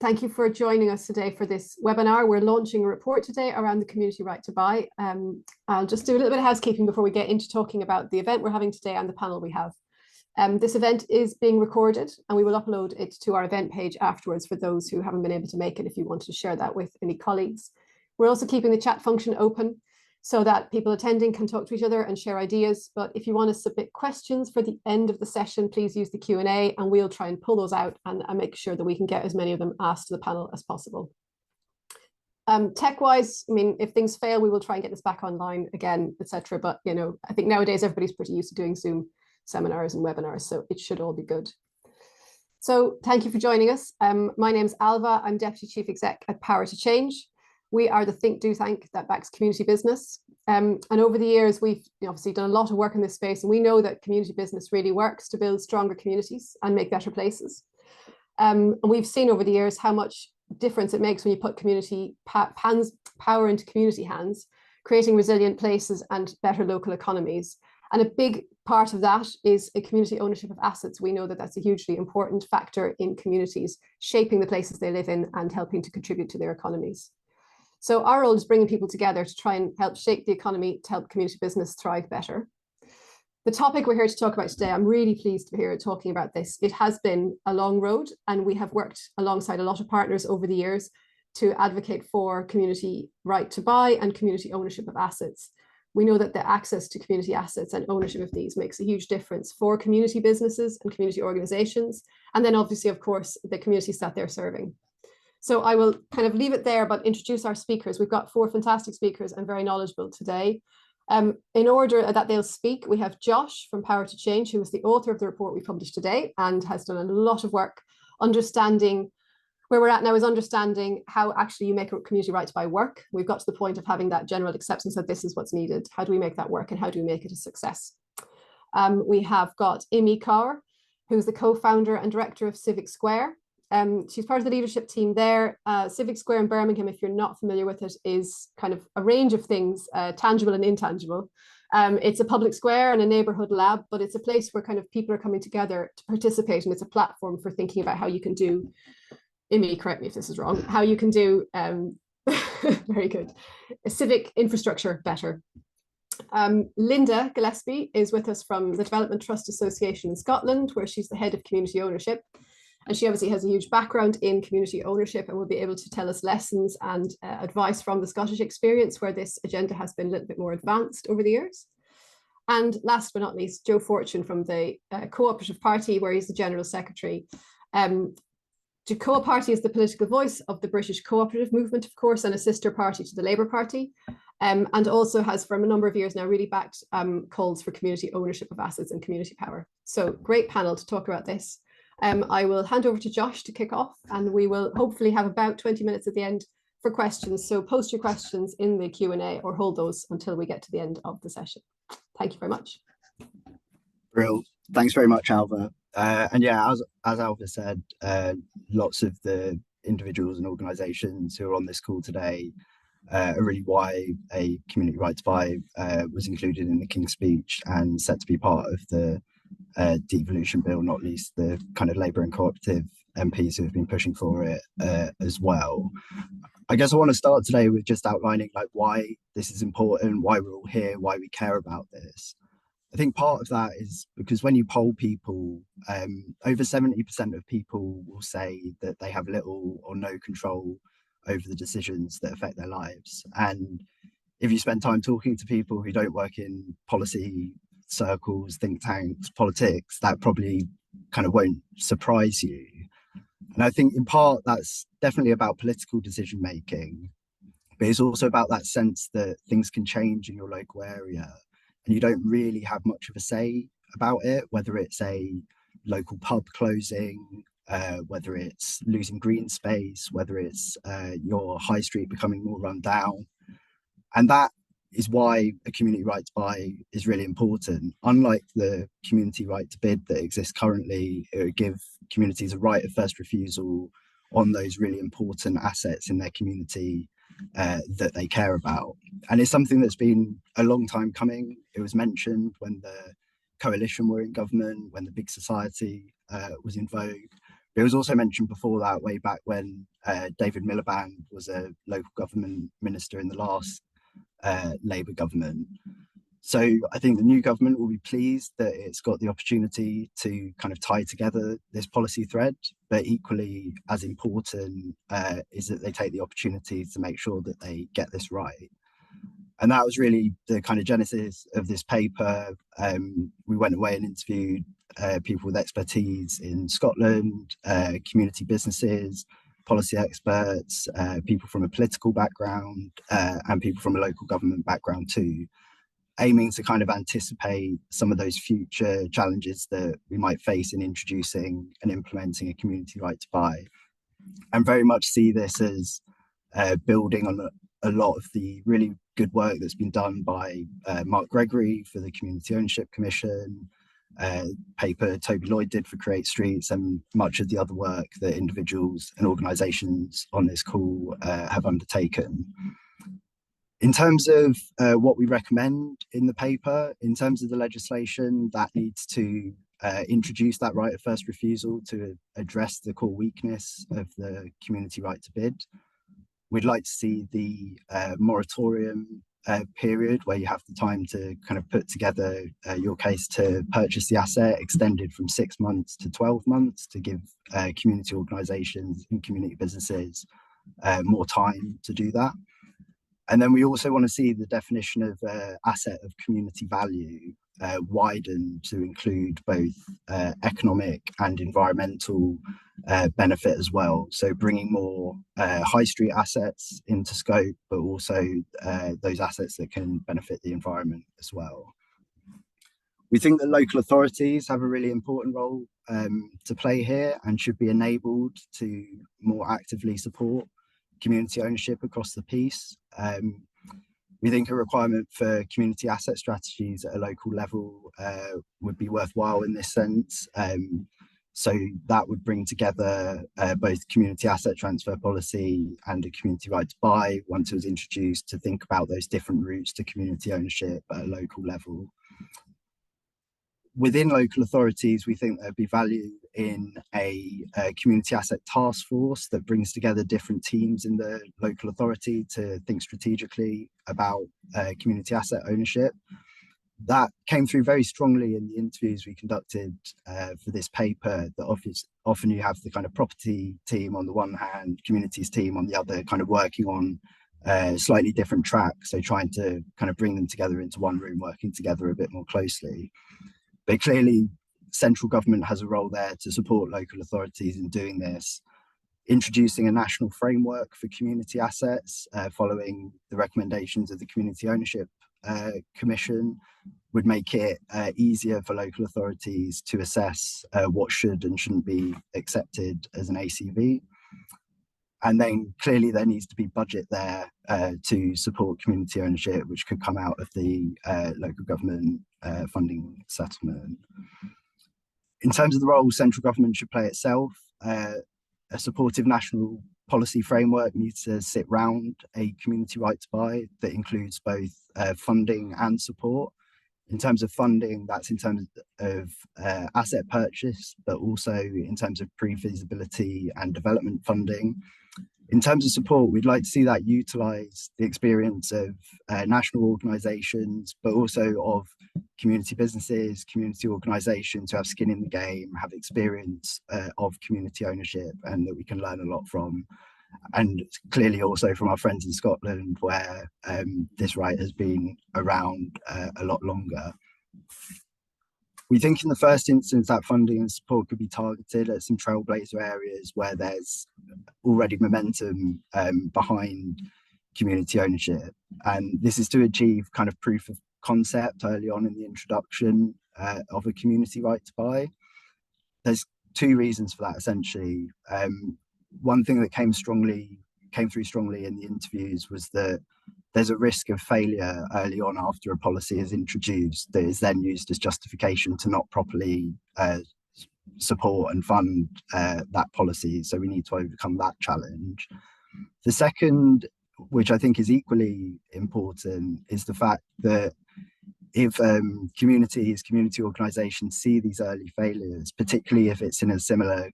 Thank you for joining us today for this webinar. We're launching a report today around the community right to buy. I'll just do a little bit of housekeeping before we get into talking about the event we're having today and the panel we have. This event is being recorded and we will upload it to our event page afterwards for those who haven't been able to make it, if you want to share that with any colleagues. We're also keeping the chat function open so that people attending can talk to each other and share ideas. But if you want to submit questions for the end of the session, please use the Q&A and we'll try and pull those out and make sure that we can get as many of them asked to the panel as possible. Tech-wise, I mean, if things fail, we will try and get this back online again, etc. But, you know, I think nowadays everybody's pretty used to doing Zoom seminars and webinars, so it should all be good. So thank you for joining us. My name's Alva. I'm Deputy Chief Exec at Power to Change. We are the think, do, thank that backs community business. And over the years, we've obviously done a lot of work in this space, and we know that community business really works to build stronger communities and make better places. And we've seen over the years how much difference it makes when you put community power into community hands, creating resilient places and better local economies. And a big part of that is a community ownership of assets. We know that that's a hugely important factor in communities, shaping the places they live in and helping to contribute to their economies. So our role is bringing people together to try and help shape the economy to help community business thrive better. The topic we're here to talk about today, I'm really pleased to be here talking about this. It has been a long road and we have worked alongside a lot of partners over the years to advocate for community right to buy and community ownership of assets. We know that the access to community assets and ownership of these makes a huge difference for community businesses and community organizations. And then obviously, of course, the communities that they're serving. So I will kind of leave it there, but introduce our speakers. We've got 4 fantastic speakers and very knowledgeable today. In order that they'll speak, we have Josh from Power to Change, who is the author of the report we published today and has done a lot of work understanding where we're at now is understanding how actually you make a community right to buy work. We've got to the point of having that general acceptance that this is what's needed. How do we make that work and how do we make it a success? We have got Imi Kaur, who's the co-founder and director of Civic Square. She's part of the leadership team there. Civic Square in Birmingham, if you're not familiar with it, is kind of a range of things, tangible and intangible. It's a public square and a neighborhood lab, but it's a place where kind of people are coming together to participate, and it's a platform for thinking about how you can do, Imi, correct me if this is wrong, how you can do, very good, civic infrastructure better. Linda Gillespie is with us from the Development Trust Association in Scotland, where she's the head of community ownership. And she obviously has a huge background in community ownership and will be able to tell us lessons and advice from the Scottish experience, where this agenda has been a little bit more advanced over the years. And last but not least, Joe Fortune from the Cooperative Party, where he's the General Secretary. The Co-op Party is the political voice of the British cooperative movement, of course, and a sister party to the Labour Party, and also has for a number of years now really backed calls for community ownership of assets and community power. So great panel to talk about this. I will hand over to Josh to kick off, and we will hopefully have about 20 minutes at the end for questions. So post your questions in the Q&A or hold those until we get to the end of the session. Thank you very much. Brill. Thanks very much, Alva. And yeah, as Alva said, lots of the individuals and organisations who are on this call today are really why a community right to buy was included in the King's Speech and set to be part of the devolution bill, not least the kind of Labour and cooperative MPs who have been pushing for it as well. I guess I want to start today with just outlining like why this is important, why we're all here, why we care about this. I think part of that is because when you poll people, over 70% of people will say that they have little or no control over the decisions that affect their lives. And if you spend time talking to people who don't work in policy circles, think tanks, politics, that probably kind of won't surprise you. And I think in part that's definitely about political decision making, but it's also about that sense that things can change in your local area and you don't really have much of a say about it, whether it's a local pub closing, whether it's losing green space, whether it's your high street becoming more run down. And that is why a community right to buy is really important. Unlike the community right to bid that exists currently, it would give communities a right of first refusal on those really important assets in their community that they care about. And it's something that's been a long time coming. It was mentioned when the coalition were in government, when the big society was in vogue. It was also mentioned before that, way back when David Miliband was a local government minister in the last Labour government. So I think the new government will be pleased that it's got the opportunity to kind of tie together this policy thread, but equally as important is that they take the opportunity to make sure that they get this right. And that was really the kind of genesis of this paper. We went away and interviewed people with expertise in Scotland, community businesses, policy experts, people from a political background, and people from a local government background too, aiming to kind of anticipate some of those future challenges that we might face in introducing and implementing a community right to buy, and very much see this as building on a lot of the really good work that's been done by Mark Gregory for the Community Ownership Commission, paper Toby Lloyd did for Create Streets, and much of the other work that individuals and organisations on this call have undertaken. In terms of what we recommend in the paper, in terms of the legislation, that needs to introduce that right of first refusal to address the core weakness of the community right to bid. We'd like to see the moratorium period where you have the time to kind of put together your case to purchase the asset extended from 6 months to 12 months to give community organisations and community businesses more time to do that. And then we also want to see the definition of asset of community value widened to include both economic and environmental benefit as well. So bringing more high street assets into scope, but also those assets that can benefit the environment as well. We think that local authorities have a really important role to play here and should be enabled to more actively support community ownership across the piece. We think a requirement for community asset strategies at a local level would be worthwhile in this sense. So that would bring together both community asset transfer policy and a community right to buy once it was introduced, to think about those different routes to community ownership at a local level. Within local authorities, we think there'd be value in a community asset task force that brings together different teams in the local authority to think strategically about community asset ownership. That came through very strongly in the interviews we conducted for this paper, that often you have the kind of property team on the one hand, communities team on the other, kind of working on slightly different tracks. So trying to kind of bring them together into one room, working together a bit more closely. But clearly, central government has a role there to support local authorities in doing this. Introducing a national framework for community assets following the recommendations of the Community Ownership Commission would make it easier for local authorities to assess what should and shouldn't be accepted as an ACV. And then clearly there needs to be budget there to support community ownership, which could come out of the local government funding settlement. In terms of the role central government should play itself, a supportive national policy framework needs to sit round a community right to buy that includes both funding and support. In terms of funding, that's in terms of asset purchase, but also in terms of pre-feasibility and development funding. In terms of support, we'd like to see that utilise the experience of national organisations, but also of community businesses, community organisations who have skin in the game, have experience of community ownership, and that we can learn a lot from. And clearly also from our friends in Scotland, where this right has been around a lot longer. We think in the first instance that funding and support could be targeted at some trailblazer areas where there's already momentum behind community ownership. And this is to achieve kind of proof of concept early on in the introduction of a community right to buy. There's two reasons for that, essentially. One thing that came through strongly in the interviews was that there's a risk of failure early on after a policy is introduced that is then used as justification to not properly support and fund that policy. So we need to overcome that challenge. The second, which I think is equally important, is the fact that if community organisations see these early failures, particularly if it's in a similar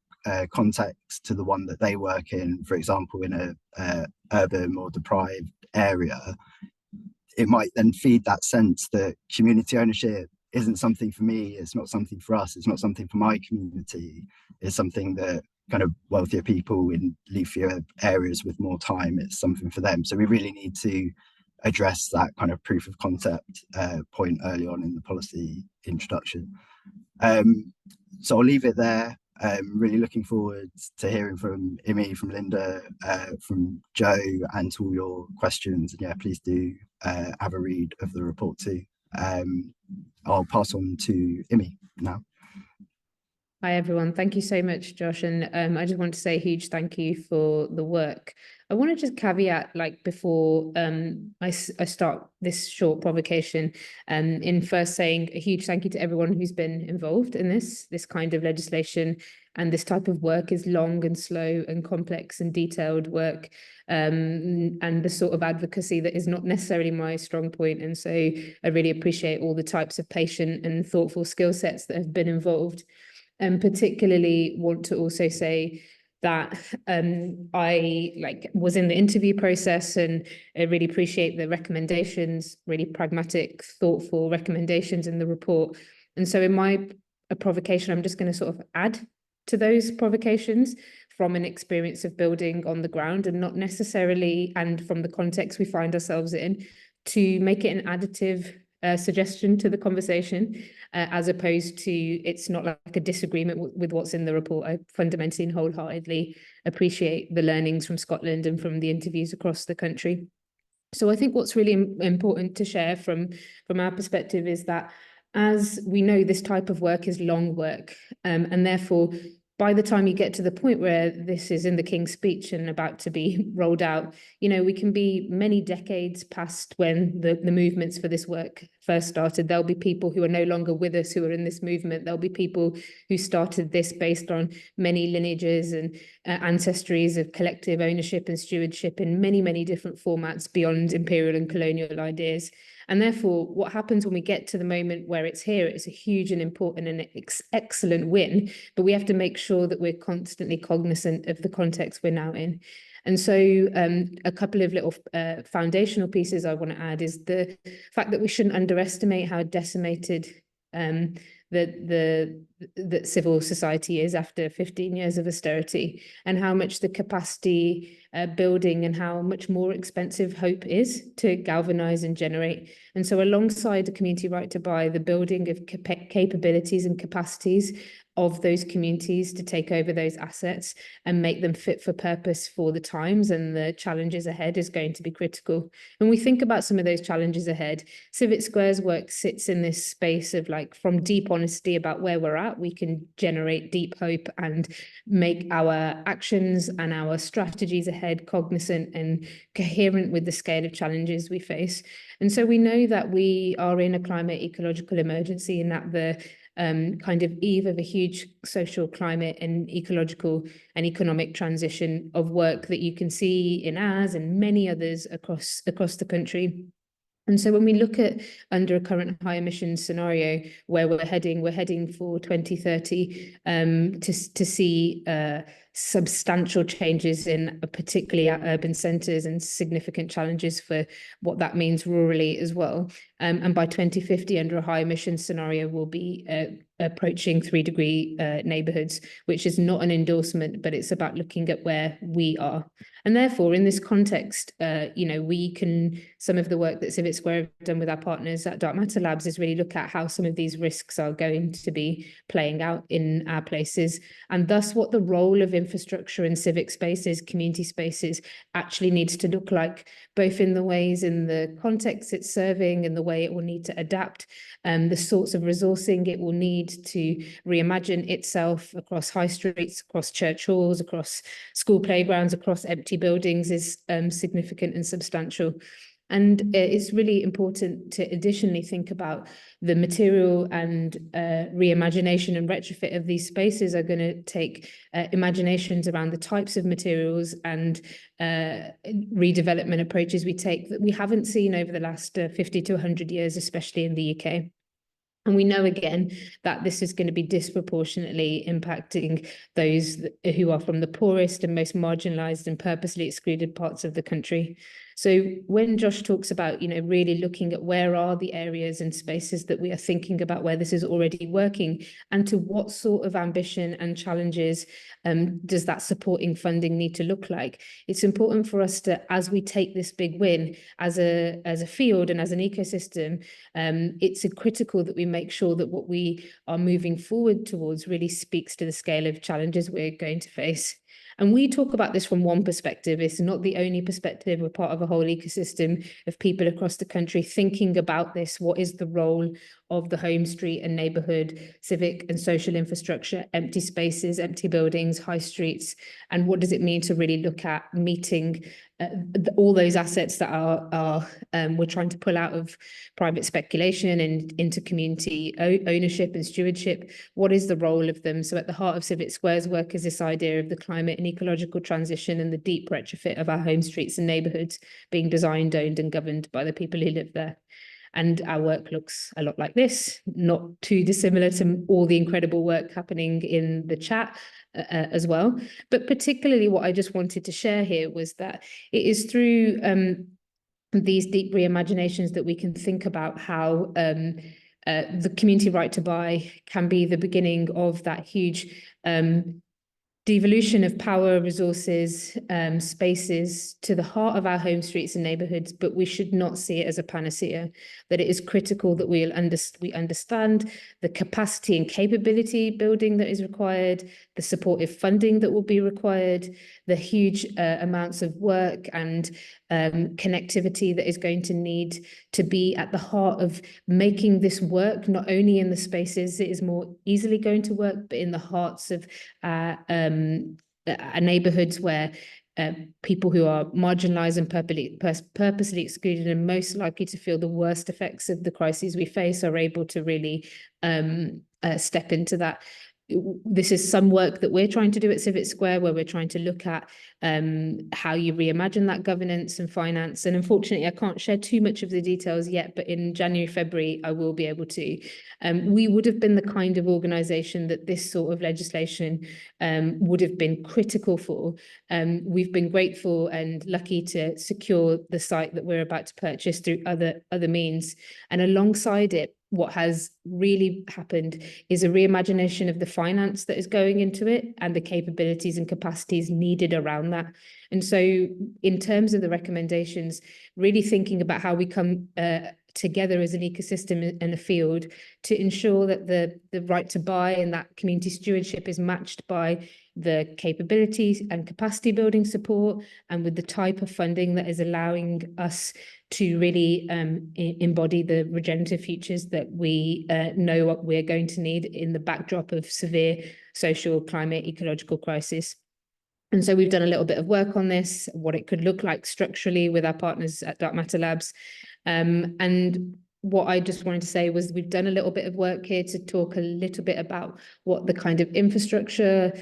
context to the one that they work in, for example, in a urban or deprived area, it might then feed that sense that community ownership isn't something for me, it's not something for us, it's not something for my community, it's something that kind of wealthier people in leafier areas with more time, it's something for them. So we really need to address that kind of proof of concept point early on in the policy introduction. So I'll leave it there. Really looking forward to hearing from Imi, from Linda, from Joe, and to all your questions. And yeah, please do have a read of the report too. I'll pass on to Imi now. Hi, everyone. Thank you so much, Josh. And I just want to say a huge thank you for the work. I want to just caveat, like before I start this short provocation, in first saying a huge thank you to everyone who's been involved in this kind of legislation. And this type of work is long and slow and complex and detailed work, and the sort of advocacy that is not necessarily my strong point. And so I really appreciate all the types of patient and thoughtful skill sets that have been involved. And particularly want to also say that I was in the interview process, and I really appreciate the recommendations, really pragmatic, thoughtful recommendations in the report. And so in my provocation, I'm just going to sort of add to those provocations from an experience of building on the ground, and not necessarily, and from the context we find ourselves in, to make it an additive suggestion to the conversation, as opposed to, it's not like a disagreement with what's in the report. I fundamentally and wholeheartedly appreciate the learnings from Scotland and from the interviews across the country. So I think what's really important to share from our perspective is that, as we know, this type of work is long work, and therefore by the time you get to the point where this is in the King's Speech and about to be rolled out, you know, we can be many decades past when the movements for this work first started. There'll be people who are no longer with us who are in this movement. There'll be people who started this based on many lineages and ancestries of collective ownership and stewardship in many, many different formats beyond imperial and colonial ideas. And therefore, what happens when we get to the moment where it's here, it's a huge and important and excellent win, but we have to make sure that we're constantly cognizant of the context we're now in. And so a couple of little foundational pieces I want to add is the fact that we shouldn't underestimate how decimated that civil society is after 15 years of austerity, and how much the capacity building and how much more expensive hope is to galvanize and generate. And so alongside the community right to buy, the building of capabilities and capacities of those communities to take over those assets and make them fit for purpose for the times and the challenges ahead is going to be critical. When we think about some of those challenges ahead, Civic Square's work sits in this space of, like, from deep honesty about where we're at, we can generate deep hope and make our actions and our strategies ahead cognizant and coherent with the scale of challenges we face. And so we know that we are in a climate ecological emergency, and that the kind of eve of a huge social, climate and ecological and economic transition of work that you can see in ours and many others across the country. And so when we look at, under a current high emissions scenario, where we're heading for 2030, to see substantial changes in particularly our urban centres, and significant challenges for what that means rurally as well. And by 2050, under a high emissions scenario, we'll be approaching 3-degree neighbourhoods, which is not an endorsement, but it's about looking at where we are. And therefore, in this context, we can, some of the work that Civic Square have done with our partners at Dark Matter Labs is really look at how some of these risks are going to be playing out in our places, and thus what the role of infrastructure in civic spaces, community spaces, actually needs to look like, both in the ways, in the context it's serving, and the way it will need to adapt, the sorts of resourcing it will need to reimagine itself across high streets, across church halls, across school playgrounds, across empty buildings is significant and substantial. And it's really important to additionally think about the material and reimagination and retrofit of these spaces are going to take imaginations around the types of materials and redevelopment approaches we take that we haven't seen over the last 50 to 100 years, especially in the UK. And we know, again, that this is going to be disproportionately impacting those who are from the poorest and most marginalized and purposely excluded parts of the country. So when Josh talks about, really looking at where are the areas and spaces that we are thinking about where this is already working, and to what sort of ambition and challenges does that supporting funding need to look like, it's important for us to, as we take this big win as a field and as an ecosystem, it's critical that we make sure that what we are moving forward towards really speaks to the scale of challenges we're going to face. And we talk about this from one perspective. It's not the only perspective. We're part of a whole ecosystem of people across the country thinking about this. What is the role of the home street and neighbourhood, civic and social infrastructure, empty spaces, empty buildings, high streets, and what does it mean to really look at meeting all those assets that are we're trying to pull out of private speculation and into community ownership and stewardship. What is the role of them? So at the heart of Civic Square's work is this idea of the climate and ecological transition and the deep retrofit of our home streets and neighbourhoods being designed, owned and governed by the people who live there. And our work looks a lot like this, not too dissimilar to all the incredible work happening in the chat as well. But particularly what I just wanted to share here was that it is through these deep reimaginations that we can think about how the community right to buy can be the beginning of that huge devolution of power, resources, spaces to the heart of our home streets and neighbourhoods, but we should not see it as a panacea, that it is critical that we understand the capacity and capability building that is required, the supportive funding that will be required, the huge amounts of work and connectivity that is going to need to be at the heart of making this work, not only in the spaces it is more easily going to work, but in the hearts of neighbourhoods where people who are marginalised and purposely excluded and most likely to feel the worst effects of the crises we face are able to really step into that. This is some work that we're trying to do at Civic Square, where we're trying to look at how you reimagine that governance and finance. And unfortunately, I can't share too much of the details yet, but in January, February, I will be able to. We would have been the kind of organisation that this sort of legislation would have been critical for. We've been grateful and lucky to secure the site that we're about to purchase through other means. And alongside it, what has really happened is a reimagination of the finance that is going into it and the capabilities and capacities needed around that. And so in terms of the recommendations, really thinking about how we come together as an ecosystem and a field to ensure that the right to buy and that community stewardship is matched by the capabilities and capacity building support and with the type of funding that is allowing us to really embody the regenerative futures that we know what we're going to need in the backdrop of severe social, climate, ecological crisis. And so we've done a little bit of work on this, what it could look like structurally with our partners at Dark Matter Labs. And what I just wanted to say was we've done a little bit of work here to talk a little bit about what the kind of infrastructure,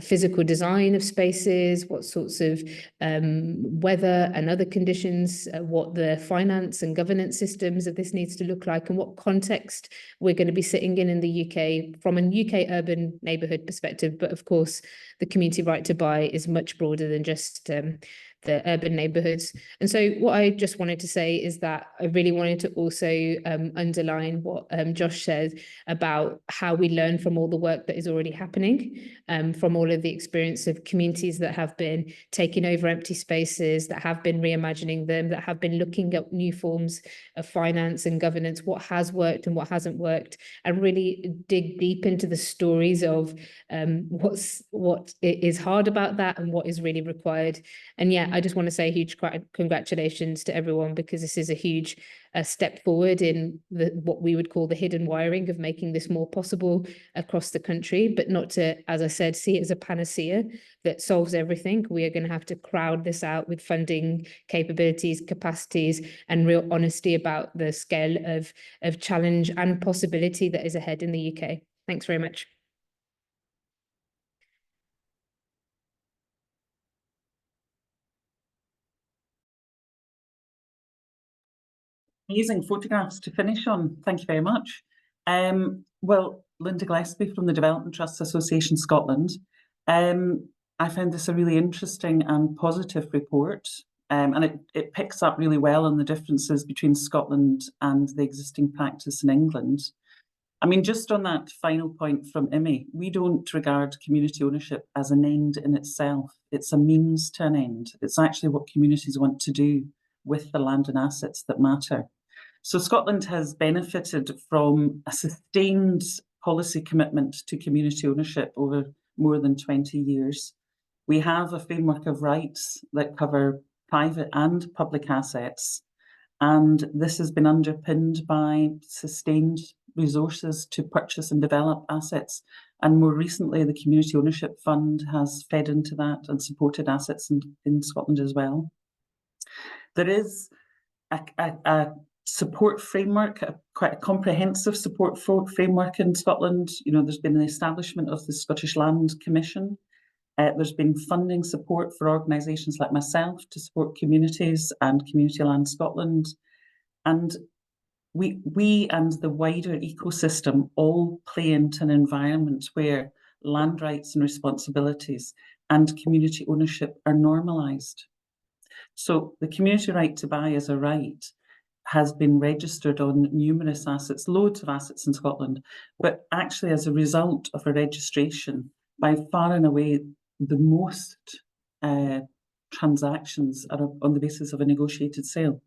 physical design of spaces, what sorts of weather and other conditions, what the finance and governance systems of this needs to look like, and what context we're going to be sitting in the UK from a UK urban neighbourhood perspective. But of course, the community right to buy is much broader than just the urban neighbourhoods. And so what I just wanted to say is that I really wanted to also underline what Josh said about how we learn from all the work that is already happening, from all of the experience of communities that have been taking over empty spaces, that have been reimagining them, that have been looking at new forms of finance and governance, what has worked and what hasn't worked, and really dig deep into the stories of what is hard about that and what is really required. And yeah, I just want to say a huge congratulations to everyone, because this is a huge step forward in what we would call the hidden wiring of making this more possible across the country, but not to, as I said, see it as a panacea that solves everything. We are going to have to crowd this out with funding, capabilities, capacities, and real honesty about the scale of challenge and possibility that is ahead in the UK. Thanks very much. Amazing photographs to finish on. Thank you very much. Well, Linda Gillespie from the Development Trusts Association Scotland. I found this a really interesting and positive report, and it picks up really well on the differences between Scotland and the existing practice in England. I mean, just on that final point from Imi, we don't regard community ownership as an end in itself. It's a means to an end. It's actually what communities want to do with the land and assets that matter. So Scotland has benefited from a sustained policy commitment to community ownership over more than 20 years. We have a framework of rights that cover private and public assets, and this has been underpinned by sustained resources to purchase and develop assets. And more recently, the Community Ownership Fund has fed into that and supported assets in Scotland as well. There is a support framework, quite a comprehensive support framework in Scotland. You know, there's been the establishment of the Scottish Land Commission. There's been funding support for organisations like myself to support communities and Community Land Scotland. And we and the wider ecosystem all play into an environment where land rights and responsibilities and community ownership are normalised. So the community right to buy as a right has been registered on numerous assets, loads of assets in Scotland, but actually as a result of a registration, by far and away the most transactions are on the basis of a negotiated sale.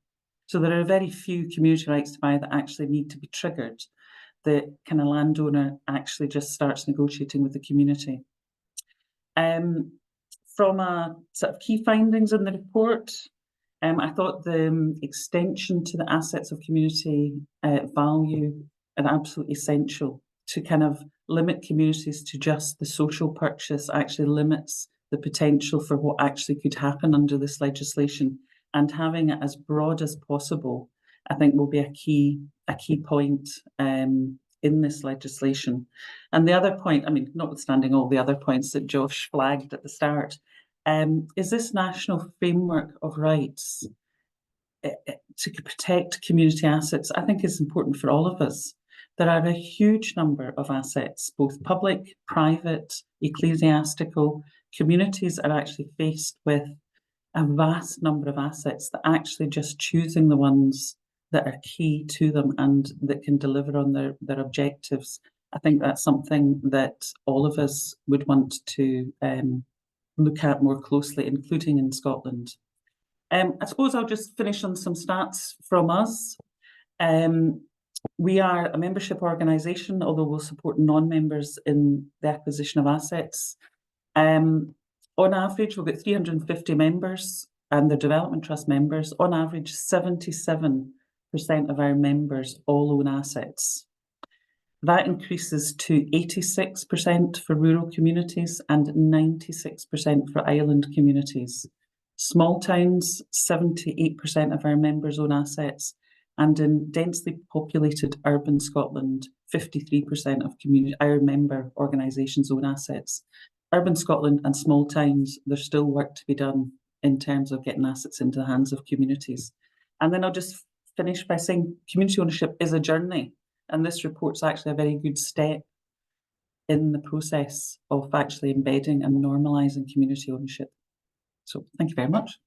So there are very few community rights to buy that actually need to be triggered. The kind of landowner actually just starts negotiating with the community. From a sort of key findings in the report, I thought the extension to the assets of community value are absolutely essential. To kind of limit communities to just the social purchase actually limits the potential for what actually could happen under this legislation, and having it as broad as possible, I think, will be a key point in this legislation. And the other point, I mean, notwithstanding all the other points that Josh flagged at the start, is this national framework of rights to protect community assets, I think is important for all of us. There are a huge number of assets, both public, private, ecclesiastical. Communities are actually faced with a vast number of assets that actually just choosing the ones that are key to them and that can deliver on their objectives. I think that's something that all of us would want to look at more closely, including in Scotland. I suppose I'll just finish on some stats from us. We are a membership organisation, although we'll support non-members in the acquisition of assets. On average, we've got 350 members and they're Development Trust members. On average, 77% of our members all own assets. That increases to 86% for rural communities and 96% for island communities. Small towns, 78% of our members own assets, and in densely populated urban Scotland, 53% of our member organisations own assets. Urban Scotland and small towns, there's still work to be done in terms of getting assets into the hands of communities. And then I'll just finish by saying community ownership is a journey, and this report's actually a very good step in the process of actually embedding and normalising community ownership. So thank you very much.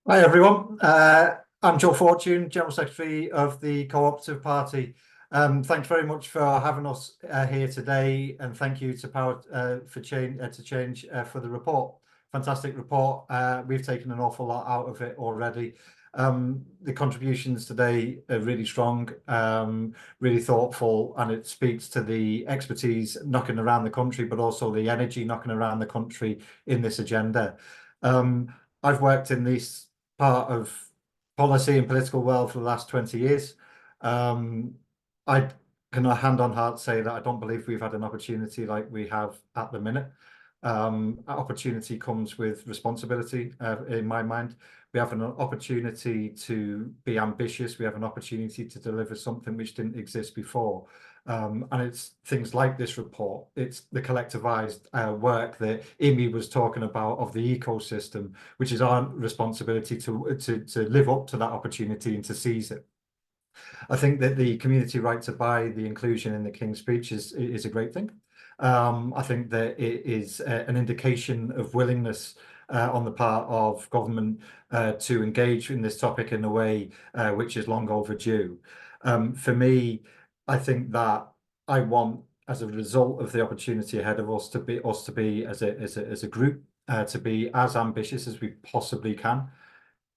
Hi everyone, I'm Joe Fortune, General Secretary of the Cooperative Party. Thanks very much for having us here today, and thank you to Power to Change for the report. Fantastic report. We've taken an awful lot out of it already. The contributions today are really strong, really thoughtful, and it speaks to the expertise knocking around the country, but also the energy knocking around the country in this agenda. I've worked in this part of policy and political world for the last 20 years. I can hand on heart say that I don't believe we've had an opportunity like we have at the minute. Opportunity comes with responsibility, in my mind. We have an opportunity to be ambitious. We have an opportunity to deliver something which didn't exist before. And it's things like this report. It's the collectivized work that Imi was talking about of the ecosystem, which is our responsibility to live up to that opportunity and to seize it. I think that the community right to buy, the inclusion in the King's Speech is a great thing. I think that it is an indication of willingness on the part of government to engage in this topic in a way which is long overdue. For me, I think that I want, as a result of the opportunity ahead of us, to be as a group to be as ambitious as we possibly can.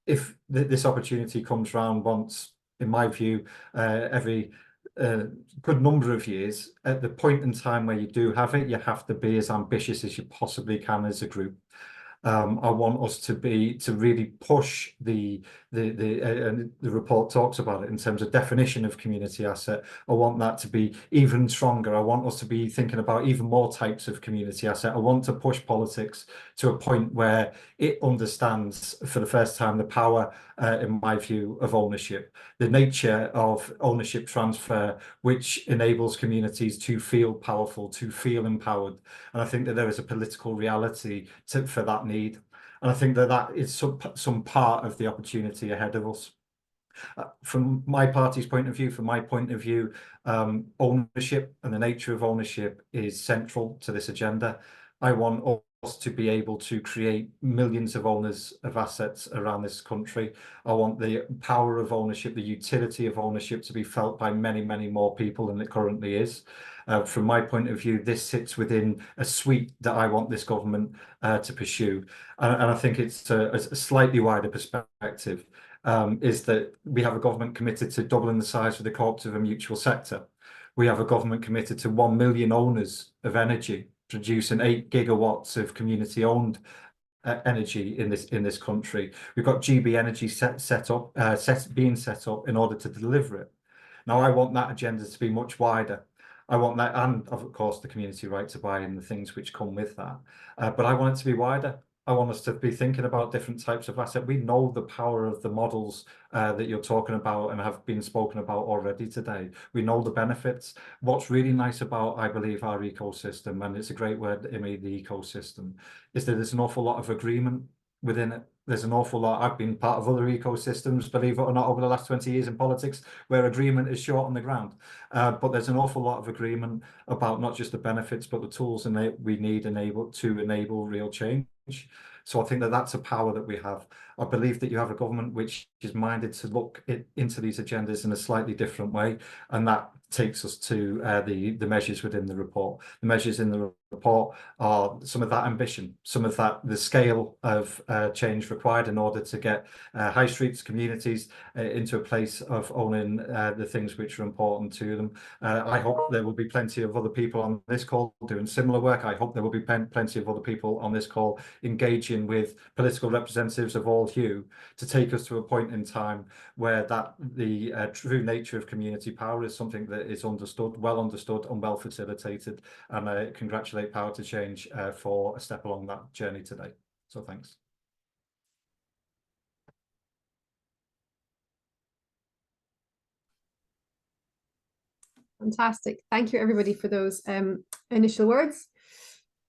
If this opportunity comes round once, in my view, every good number of years, at the point in time where you do have it, you have to be as ambitious as you possibly can as a group. I want us to really push the report talks about it in terms of definition of community asset. I want that to be even stronger. I want us to be thinking about even more types of community asset. I want to push politics to a point where it understands for the first time the power, in my view, of ownership, the nature of ownership transfer, which enables communities to feel powerful, to feel empowered. And I think that there is a political reality for that need. And I think that that is some part of the opportunity ahead of us. From my party's point of view, from my point of view, ownership and the nature of ownership is central to this agenda. I want us to be able to create millions of owners of assets around this country. I want the power of ownership, the utility of ownership to be felt by many, many more people than it currently is. From my point of view, this sits within a suite that I want this government to pursue. And I think it's a slightly wider perspective, is that we have a government committed to doubling the size of the cooperative and mutual sector. We have a government committed to 1 million owners of energy, producing 8 gigawatts of community-owned energy in this country. We've got GB Energy being set up in order to deliver it. Now, I want that agenda to be much wider. I want that, and of course, the community right to buy and the things which come with that. But I want it to be wider. I want us to be thinking about different types of asset. We know the power of the models that you're talking about and have been spoken about already today. We know the benefits. What's really nice about, I believe, our ecosystem, and it's a great word, Imi, the ecosystem, is that there's an awful lot of agreement within it. There's an awful lot. I've been part of other ecosystems, believe it or not, over the last 20 years in politics, where agreement is short on the ground. But there's an awful lot of agreement about not just the benefits, but the tools we need to enable real change. So I think that that's a power that we have. I believe that you have a government which is minded to look into these agendas in a slightly different way, and that takes us to the measures within the report. The measures in the report are some of that ambition, some of that, the scale of change required in order to get high streets, communities into a place of owning the things which are important to them. I hope there will be plenty of other people on this call doing similar work. I hope there will be plenty of other people on this call engaging with political representatives of all hue to take us to a point in time where the true nature of community power is something that is understood and well facilitated. And I congratulate Power to Change for a step along that journey today. So thanks. Fantastic. Thank you, everybody, for those initial words.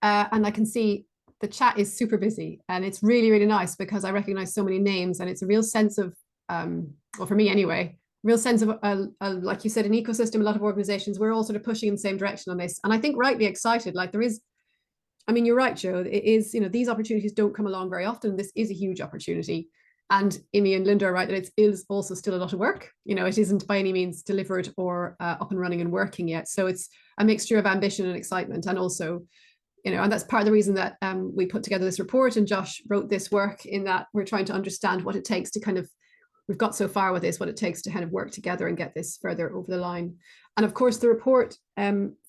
And I can see the chat is super busy, and it's really, really nice because I recognize so many names, and it's a real sense of, well, for me anyway, real sense of, like you said, an ecosystem, a lot of organizations, we're all sort of pushing in the same direction on this. And I think rightly excited, like there is, I mean, you're right, Joe, it is, you know, these opportunities don't come along very often. This is a huge opportunity. And Imi and Linda are right that it is also still a lot of work. You know, it isn't by any means delivered or up and running and working yet. So it's a mixture of ambition and excitement. And also, you know, and that's part of the reason that we put together this report, and Josh wrote this work, in that we're trying to understand what it takes to kind of, we've got so far with this, what it takes to kind of work together and get this further over the line. And of course, the report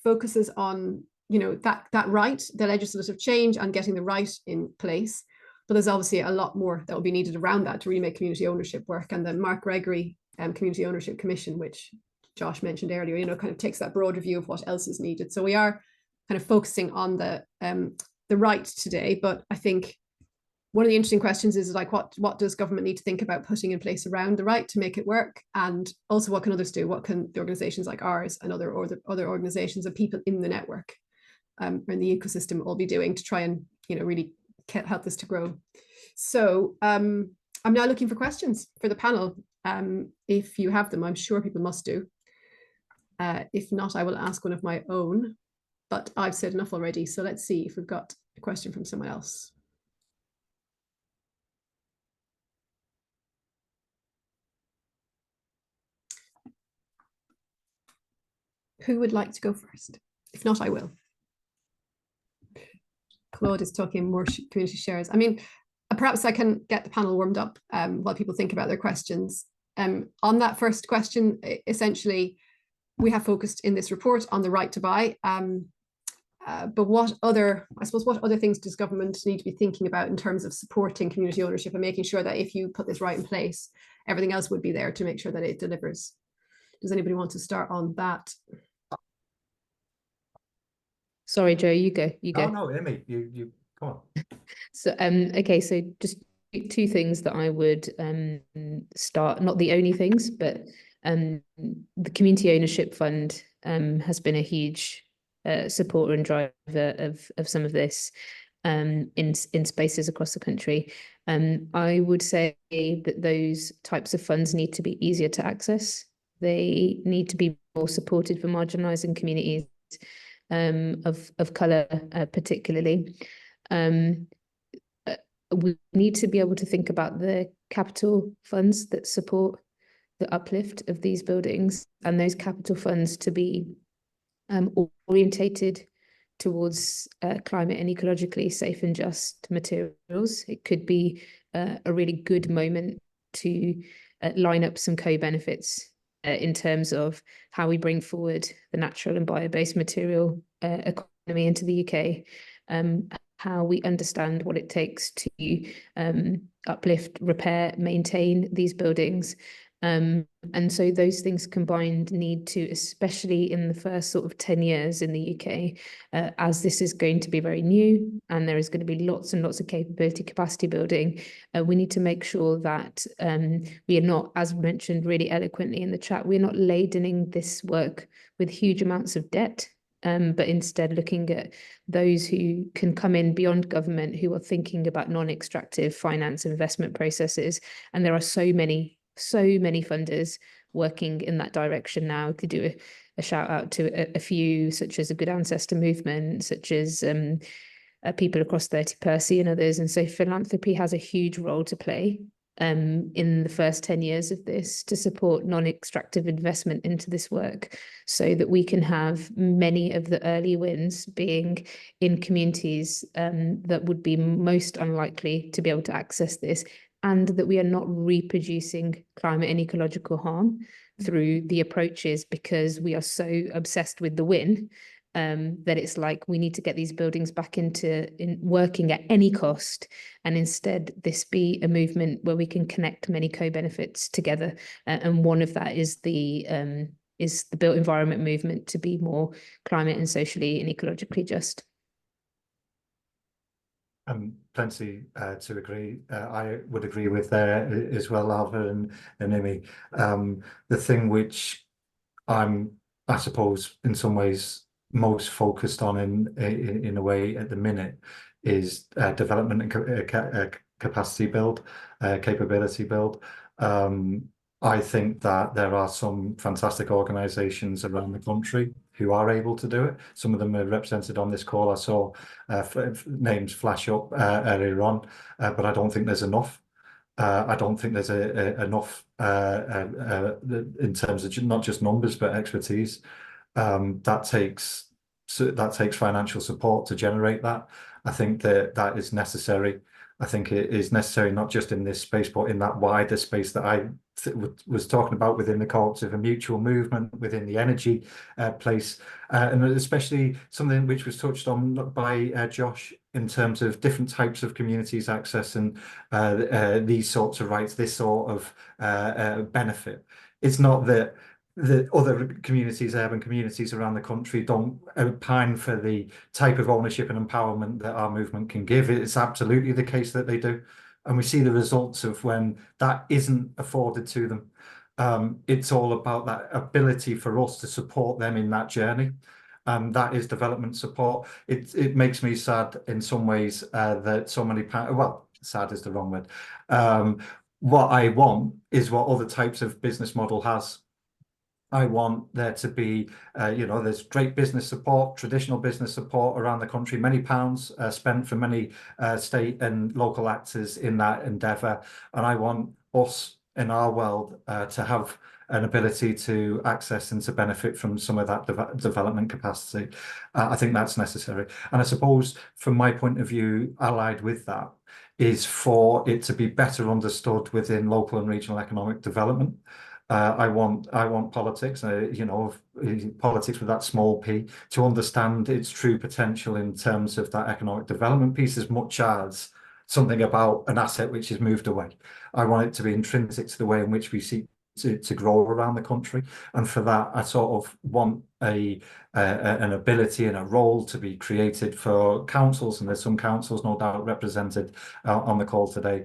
focuses on, you know, that right, the legislative change and getting the right in place. But there's obviously a lot more that will be needed around that to really make community ownership work. And the Mark Gregory Community Ownership Commission, which Josh mentioned earlier, you know, kind of takes that broader view of what else is needed. So we are kind of focusing on the right today. But I think one of the interesting questions is like, what does government need to think about putting in place around the right to make it work? And also, what can others do? What can the organizations like ours and other organizations and people in the network in the ecosystem all be doing to try and, you know, really help this to grow? So I'm now looking for questions for the panel. If you have them, I'm sure people must do. If not, I will ask one of my own, but I've said enough already. So let's see if we've got a question from someone else. Who would like to go first? If not, I will. Claude is talking more community shares. I mean, perhaps I can get the panel warmed up while people think about their questions. On that first question, essentially, we have focused in this report on the right to buy. But what other things does government need to be thinking about in terms of supporting community ownership and making sure that if you put this right in place, everything else would be there to make sure that it delivers? Does anybody want to start on that? Sorry, Joe, you go. Oh, no, Amy, you come on. So, okay, so just two things that I would start, not the only things, but the Community Ownership Fund has been a huge supporter and driver of some of this in spaces across the country. I would say that those types of funds need to be easier to access. They need to be more supported for marginalising communities of colour, particularly. We need to be able to think about the capital funds that support the uplift of these buildings, and those capital funds to be orientated towards climate and ecologically safe and just materials. It could be a really good moment to line up some co-benefits in terms of how we bring forward the natural and bio-based material economy into the UK, how we understand what it takes to uplift, repair, maintain these buildings. And so those things combined need to, especially in the first sort of 10 years in the UK, as this is going to be very new and there is going to be lots and lots of capacity building, we need to make sure that we are not, as mentioned really eloquently in the chat, we're not ladening this work with huge amounts of debt, but instead looking at those who can come in beyond government, who are thinking about non-extractive finance and investment processes. And there are so many funders working in that direction now. Could do a shout out to a few, such as a Good Ancestor Movement, such as People Across 30 Percy and others. And so philanthropy has a huge role to play in the first 10 years of this to support non-extractive investment into this work, so that we can have many of the early wins being in communities that would be most unlikely to be able to access this, and that we are not reproducing climate and ecological harm through the approaches, because we are so obsessed with the win that it's like we need to get these buildings back into working at any cost, and instead this be a movement where we can connect many co-benefits together. And one of that is the built environment movement to be more climate and socially and ecologically just. Plenty to agree. I would agree with there as well, Alva and Imi. The thing which I'm, I suppose, in some ways most focused on in a way at the minute is development and capacity build, capability build. I think that there are some fantastic organisations around the country who are able to do it. Some of them are represented on this call. I saw names flash up earlier on, but I don't think there's enough. I don't think there's enough in terms of not just numbers, but expertise. That takes financial support to generate that. I think that is necessary. I think it is necessary not just in this space, but in that wider space that I was talking about within the cooperative and mutual movement, within the energy place, and especially something which was touched on by Josh in terms of different types of communities accessing these sorts of rights, this sort of benefit. It's not that the other communities, urban communities around the country, don't pine for the type of ownership and empowerment that our movement can give. It's absolutely the case that they do. And we see the results of when that isn't afforded to them. It's all about that ability for us to support them in that journey. And that is development support. It makes me sad in some ways that so many, well, sad is the wrong word. what I want is what other types of business model has. I want there to be, there's great business support, traditional business support around the country, many pounds spent for many state and local actors in that endeavour. And I want us in our world to have an ability to access and to benefit from some of that development capacity. I think that's necessary. And I suppose from my point of view, allied with that is for it to be better understood within local and regional economic development. I want politics, politics with that small p, to understand its true potential in terms of that economic development piece, as much as something about an asset which is moved away. I want it to be intrinsic to the way in which we seek to grow around the country, and for that I sort of want an ability and a role to be created for councils, and there's some councils no doubt represented on the call today.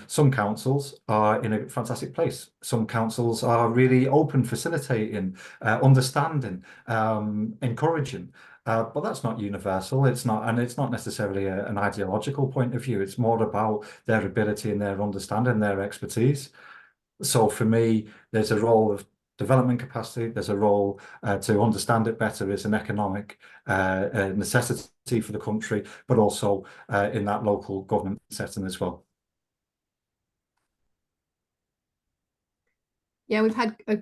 Some councils are in a fantastic place. Some councils are really open, facilitating, understanding, encouraging. But that's not universal. It's not necessarily an ideological point of view. It's more about their ability and their understanding, their expertise. So for me, there's a role of development capacity. There's a role to understand it better as an economic necessity for the country, but also in that local government setting as well. Yeah, we've had a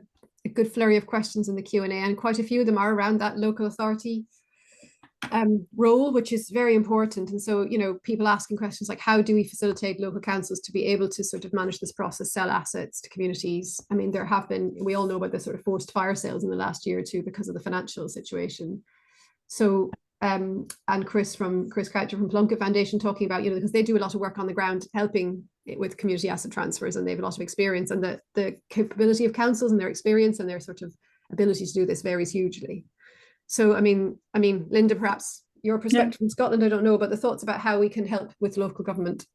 good flurry of questions in the Q&A, and quite a few of them are around that local authority role, which is very important. And so, people asking questions like, how do we facilitate local councils to be able to sort of manage this process, sell assets to communities? I mean, we all know about the sort of forced fire sales in the last year or two because of the financial situation. So, and Chris Croucher from Plunkett Foundation talking about, because they do a lot of work on the ground helping with community asset transfers, and they have a lot of experience, and the capability of councils and their experience and their sort of ability to do this varies hugely. So, I mean, Linda, perhaps your perspective from Scotland, I don't know, but the thoughts about how we can help with local government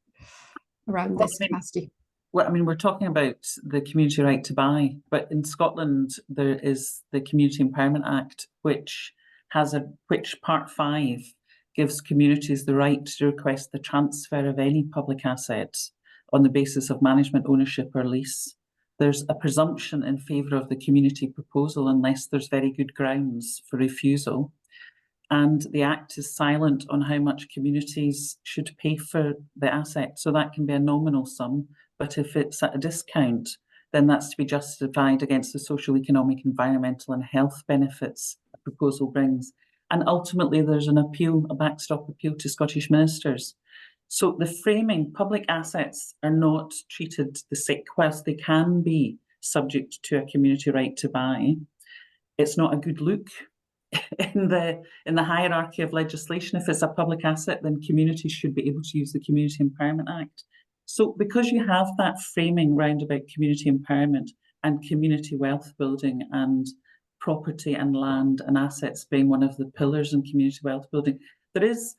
around this capacity. Well, I mean, we're talking about the community right to buy, but in Scotland, there is the Community Empowerment Act, which Part 5 gives communities the right to request the transfer of any public assets on the basis of management, ownership or lease. There's a presumption in favour of the community proposal unless there's very good grounds for refusal. And the Act is silent on how much communities should pay for the asset. So that can be a nominal sum, but if it's at a discount, then that's to be justified against the social, economic, environmental and health benefits the proposal brings. And ultimately there's a backstop appeal to Scottish ministers. So the framing, public assets are not treated the same, whilst they can be subject to a community right to buy. It's not a good look in the hierarchy of legislation. If it's a public asset, then communities should be able to use the Community Empowerment Act. So because you have that framing round about community empowerment and community wealth building and property and land and assets being one of the pillars in community wealth building, there is,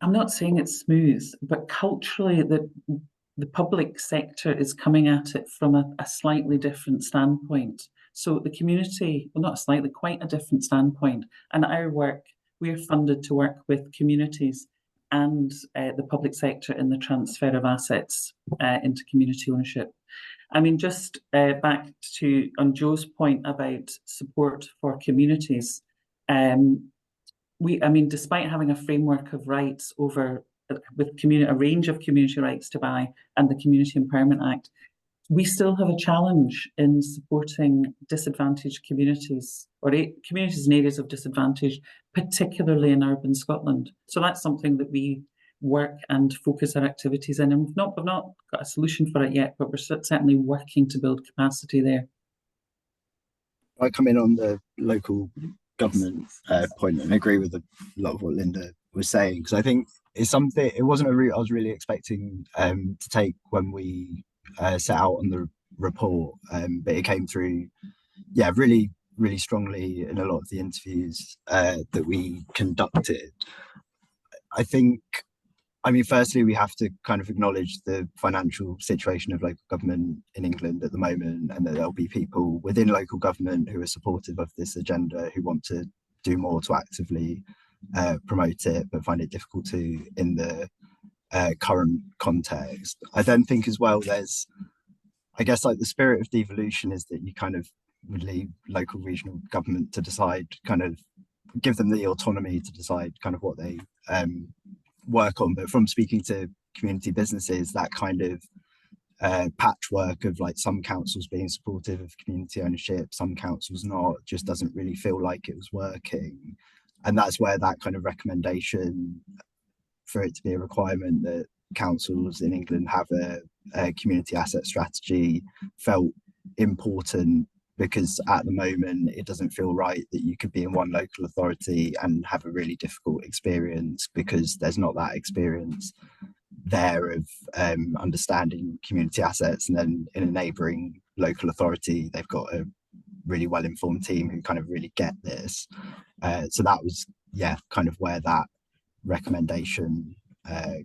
I'm not saying it's smooth, but culturally the public sector is coming at it from a slightly different standpoint. So the community, well, not slightly, quite a different standpoint. And our work, we're funded to work with communities and the public sector in the transfer of assets into community ownership. I mean, just back to on Joe's point about support for communities, despite having a framework of rights with a range of community rights to buy and the Community Empowerment Act, we still have a challenge in supporting disadvantaged communities or communities in areas of disadvantage, particularly in urban Scotland. So that's something that we work and focus our activities in. And we've not got a solution for it yet, but we're certainly working to build capacity there. I come in on the local government point and agree with a lot of what Linda was saying, because I think it's something, it wasn't a route I was really expecting to take when we set out on the report, but it came through really strongly in a lot of the interviews that we conducted. I mean, firstly, we have to kind of acknowledge the financial situation of local government in England at the moment, and that there'll be people within local government who are supportive of this agenda, who want to do more to actively promote it, but find it difficult to in the current context. I then think as well, there's I guess like the spirit of devolution is that you kind of would leave local regional government to decide, kind of give them the autonomy to decide kind of what they work on. But from speaking to community businesses, that kind of patchwork of like some councils being supportive of community ownership, some councils not, just doesn't really feel like it was working. And that's where that kind of recommendation for it to be a requirement that councils in England have a community asset strategy felt important, because at the moment it doesn't feel right that you could be in one local authority and have a really difficult experience because there's not that experience there of understanding community assets, and then in a neighbouring local authority they've got a really well-informed team who kind of really get this. So that was, yeah, kind of where that recommendation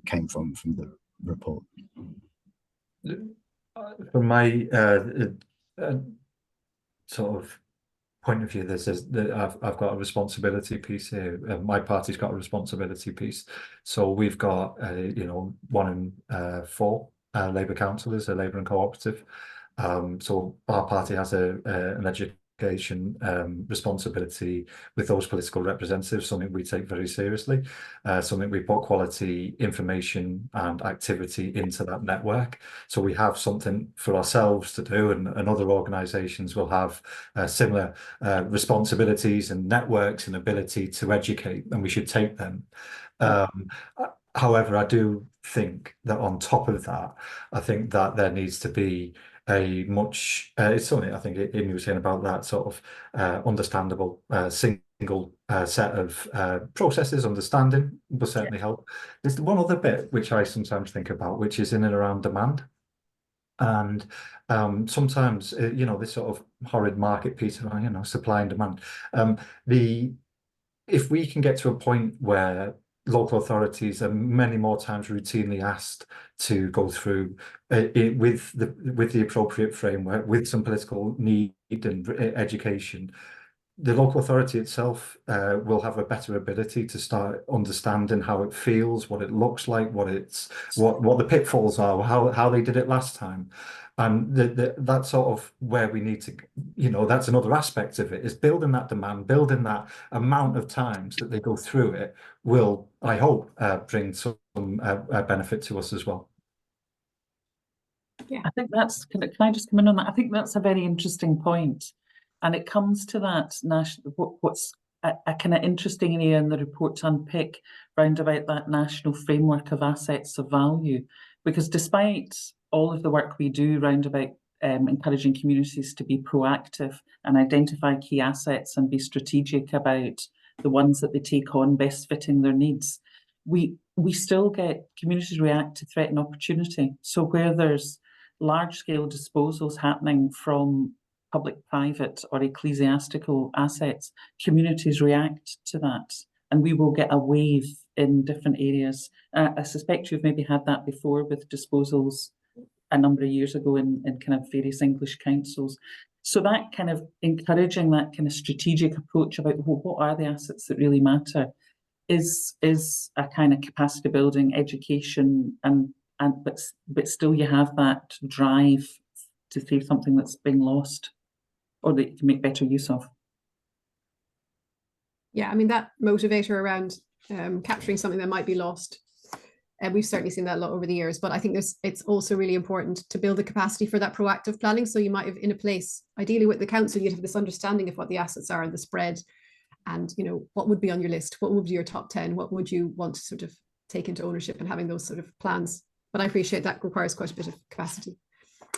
came from the report. From my sort of point of view, I've got a responsibility piece here. My party's got a responsibility piece. So we've got, 1 in 4 Labour councillors, a Labour and cooperative. So our party has an education responsibility with those political representatives, something we take very seriously, something we put quality information and activity into that network. So we have something for ourselves to do, and other organisations will have similar responsibilities and networks and ability to educate, and we should take them. However, I do think that on top of that, I think that there needs to be a much, it's something I think Amy was saying about that sort of understandable single set of processes. Understanding will certainly help. There's one other bit which I sometimes think about, which is in and around demand. And sometimes, this sort of horrid market piece of, supply and demand. If we can get to a point where local authorities are many more times routinely asked to go through with the appropriate framework, with some political need and education, the local authority itself will have a better ability to start understanding how it feels, what it looks like, what the pitfalls are, how they did it last time. And that's sort of where we need to, that's another aspect of it, is building that demand, building that amount of times that they go through it will, I hope, bring some benefit to us as well. Yeah, I think that's, can I just come in on that? I think that's a very interesting point. And it comes to that national, what's a kind of interesting area in the report to unpick round about that national framework of assets of value. Because despite all of the work we do round about encouraging communities to be proactive and identify key assets and be strategic about the ones that they take on best fitting their needs, we still get communities react to threat and opportunity. So where there's large-scale disposals happening from public-private or ecclesiastical assets, communities react to that, and we will get a wave in different areas. I suspect you've maybe had that before with disposals a number of years ago in kind of various English councils. So that kind of encouraging that kind of strategic approach about what are the assets that really matter is a kind of capacity building, education, but still you have that drive to save something that's being lost or that you can make better use of. Yeah, I mean, that motivator around capturing something that might be lost, and we've certainly seen that a lot over the years, but I think it's also really important to build the capacity for that proactive planning. So you might have, in a place, ideally with the council, you'd have this understanding of what the assets are and the spread, and what would be on your list, what would be your top 10, what would you want to sort of take into ownership, and having those sort of plans. But I appreciate that requires quite a bit of capacity.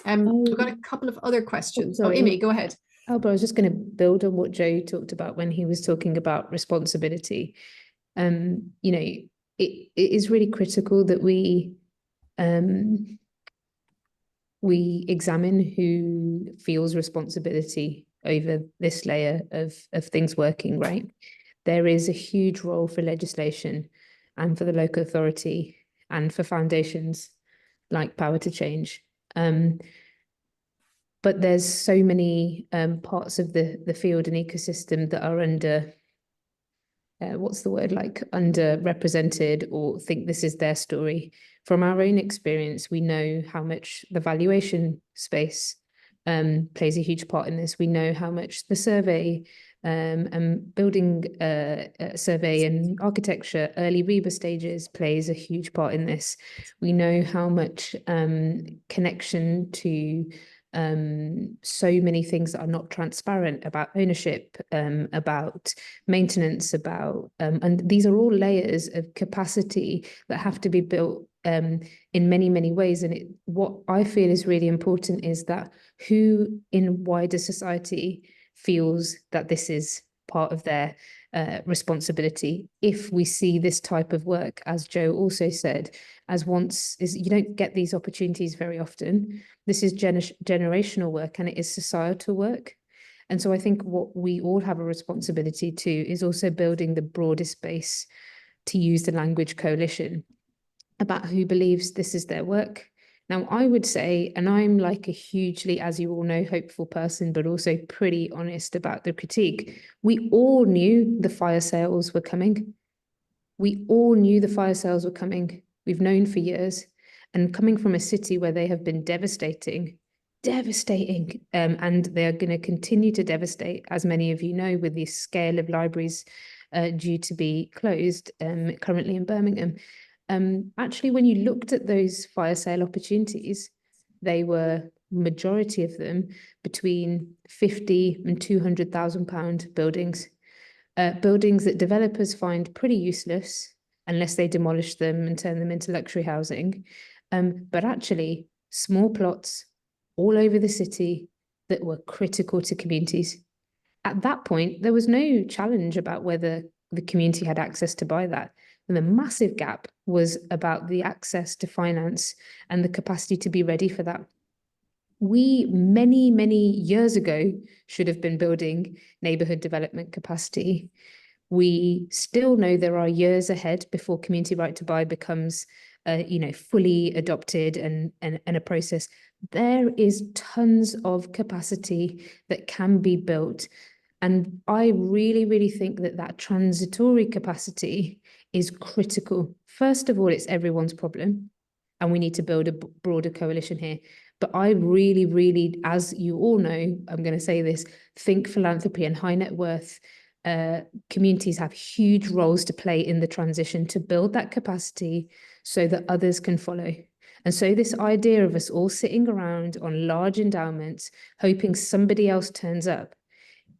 We've got a couple of other questions. Oh, Amy, go ahead. Oh, but I was just going to build on what Joe talked about when he was talking about responsibility. It is really critical that we examine who feels responsibility over this layer of things working, right? There is a huge role for legislation and for the local authority and for foundations like Power to Change. But there's so many parts of the field and ecosystem that are under what's the word, like underrepresented or think this is their story. From our own experience, we know how much the valuation space plays a huge part in this. We know how much the survey and building survey and architecture, early REBA stages plays a huge part in this. We know how much connection to so many things that are not transparent about ownership, about maintenance, about and these are all layers of capacity that have to be built in many ways. And what I feel is really important is that who in wider society feels that this is part of their responsibility. If we see this type of work, as Joe also said, as once is, you don't get these opportunities very often. This is generational work, and it is societal work. And so I think what we all have a responsibility to is also building the broadest base, to use the language coalition, about who believes this is their work. Now, I would say, and I'm like a hugely, as you all know, hopeful person, but also pretty honest about the critique. We all knew the fire sales were coming. We all knew the fire sales were coming. We've known for years. And coming from a city where they have been devastating, and they are going to continue to devastate, as many of you know, with the scale of libraries due to be closed currently in Birmingham. Actually, when you looked at those fire sale opportunities, they were, majority of them, between 50 and 200,000 pound buildings. Buildings that developers find pretty useless unless they demolish them and turn them into luxury housing. But actually, small plots all over the city that were critical to communities. At that point, there was no challenge about whether the community had access to buy that. And the massive gap was about the access to finance and the capacity to be ready for that. We, many years ago, should have been building neighbourhood development capacity. We still know there are years ahead before community right to buy becomes fully adopted and a process. There is tons of capacity that can be built. And I really think that transitory capacity is critical. First of all, it's everyone's problem, and we need to build a broader coalition here. But I really, as you all know, I'm going to say this, think philanthropy and high net worth communities have huge roles to play in the transition to build that capacity so that others can follow. And so this idea of us all sitting around on large endowments, hoping somebody else turns up,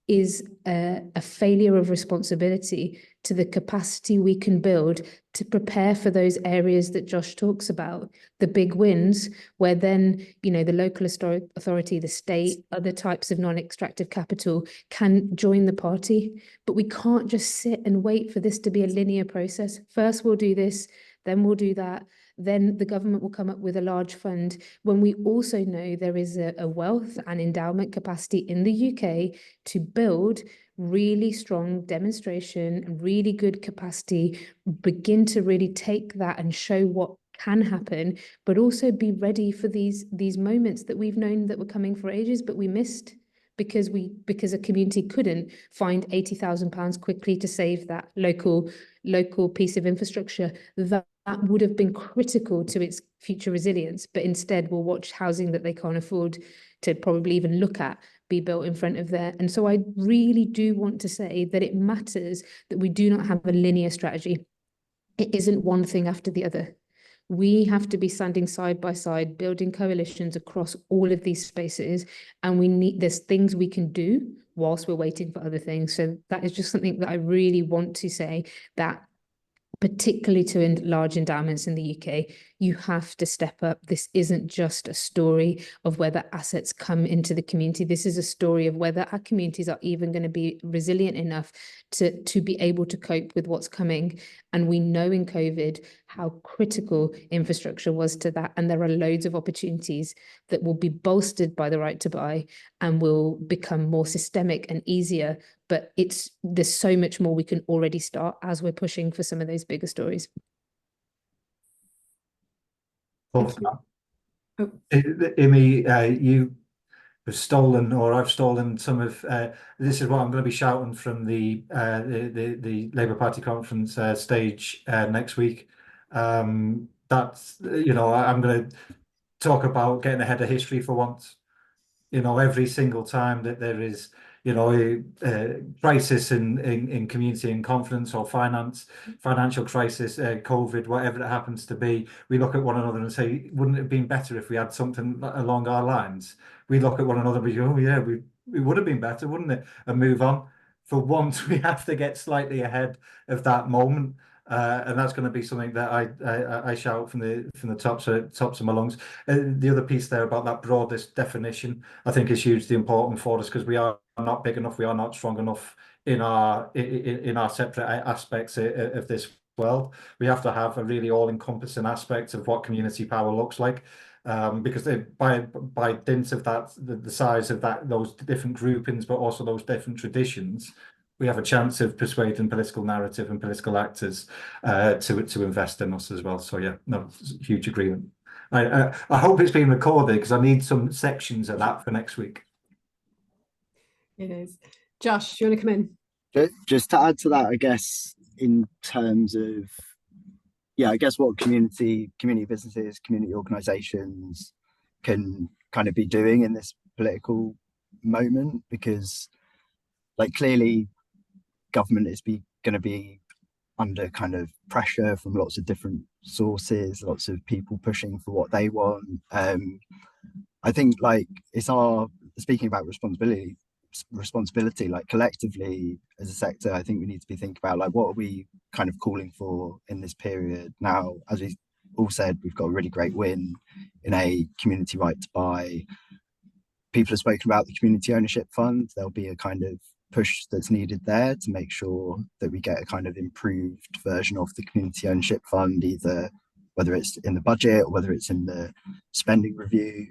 is a failure of responsibility to the capacity we can build to prepare for those areas that Josh talks about, the big wins, where then, the local authority, the state, other types of non-extractive capital can join the party. But we can't just sit and wait for this to be a linear process. First we'll do this, then we'll do that. Then the government will come up with a large fund, when we also know there is a wealth and endowment capacity in the UK to build really strong demonstration, really good capacity, begin to really take that and show what can happen, but also be ready for these moments that we've known that were coming for ages, but we missed because a community couldn't find £80,000 quickly to save that local piece of infrastructure that would have been critical to its future resilience. But instead we'll watch housing that they can't afford to probably even look at be built in front of there. And so I really do want to say that it matters that we do not have a linear strategy. It isn't one thing after the other. We have to be standing side by side, building coalitions across all of these spaces, and there's things we can do whilst we're waiting for other things. So that is just something that I really want to say, that particularly to large endowments in the UK, you have to step up. This isn't just a story of whether assets come into the community. This is a story of whether our communities are even going to be resilient enough to be able to cope with what's coming. And we know in COVID how critical infrastructure was to that. And there are loads of opportunities that will be bolstered by the right to buy and will become more systemic and easier. But there's so much more we can already start as we're pushing for some of those bigger stories. Imi, stolen, or I've stolen some of. This is what I'm going to be shouting from the Labour Party conference stage next week. That's, you know, I'm going to talk about getting ahead of history for once. You know, every single time that there is, you know, a crisis in community and confidence, or financial crisis, COVID, whatever it happens to be, we look at one another and say, wouldn't it have been better if we had something along our lines? We look at one another and we go, oh yeah, we would have been better, wouldn't it? And move on. For once, we have to get slightly ahead of that moment. And that's going to be something that I shout from the tops of my lungs. The other piece there about that broadest definition, I think, is hugely important for us, because we are not big enough, we are not strong enough in our separate aspects of this world. We have to have a really all-encompassing aspect of what community power looks like, because by dint of that, the size of those different groupings, but also those different traditions, we have a chance of persuading political narrative and political actors to invest in us as well. So yeah, no, huge agreement. I hope it's been recorded, because I need some sections of that for next week. It is. Josh, do you want to come in? Just to add to that, I guess, in terms of, yeah, I guess what community businesses, community organizations can kind of be doing in this political moment, because like clearly government is going to be under kind of pressure from lots of different sources, lots of people pushing for what they want. I think like it's our, speaking about responsibility, like collectively as a sector, I think we need to be thinking about like, what are we kind of calling for in this period? Now, as we all said, we've got a really great win in a community right to buy. People have spoken about the community ownership fund. There'll be a kind of push that's needed there to make sure that we get a kind of improved version of the community ownership fund, either whether it's in the budget or whether it's in the spending review.